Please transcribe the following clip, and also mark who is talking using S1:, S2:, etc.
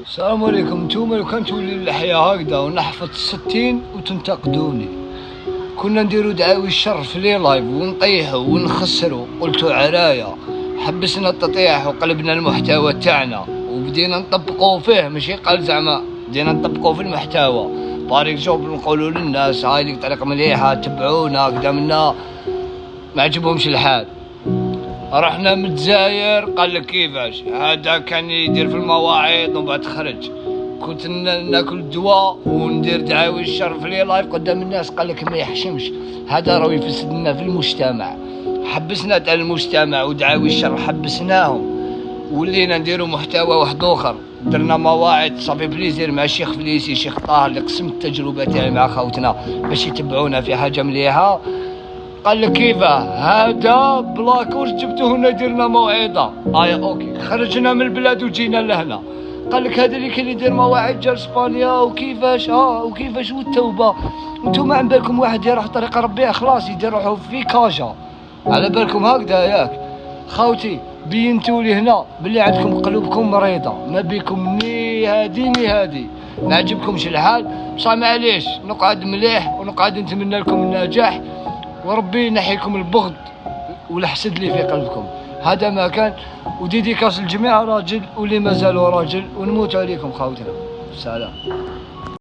S1: السلام عليكم. نتوما لو كان تولي الحياة هكذا ونحفظ 60 وتنتقدوني، كنا نديرو دعاوي الشر في لي لايف ونطيحو ونخسرو. قلتو عرايا، حبسنا التطيح وقلبنا المحتوى تاعنا وبدينا نطبقوه فيه، ماشي قال زعما بدينا نطبقوه في المحتوى. باريك جوب نقولوا للناس هاي لي طريقة مليحة تبعونا كدا منا، ما عجبهمش الحال. رحنا من الجزائر قال لك كيفاش هذا كان يدير في المواعيد ومن بعد خرج. كنت ناكل الدواء وندير دعاوي الشر في لي لايف قدام الناس، قال لك ما يحشمش، هذا راه يفسد لنا في المجتمع. حبسنا تاع المجتمع ودعاوي الشر حبسناهم، ولينا نديروا محتوى واحد اخر. درنا مواعيد صافي بليزير مع الشيخ فليسي الشيخ طاهر اللي قسمت التجربه تاعي مع خوتنا باش يتبعونا في حاجه مليحه. قال لك كيفاه هذا بلاك واش جبتوه هنا درنا موعظه. اوكي، خرجنا من البلاد وجينا لهنا. قال لك هذا اللي كان يدير مواعيد جا اسبانيا وكيفاش وكيفاش والتوبه. نتوما عن بالكم واحد يروح طريق ربي خلاص يدير روحو في كاجا، على بالكم هكذا ياك خاوتي؟ بينتوا لي هنا باللي عندكم قلوبكم مريضه، ما بيكم ني هادي ما عجبكمش الحال، بصح معليش نقعد مليح ونقعد نتمنى لكم النجاح، وربي ينحيكم البغض والحسد اللي في قلبكم. هذا ما كان، وديديكاس الجميع راجل واللي مازالوا راجل، ونموت عليكم خاوتنا. سلام.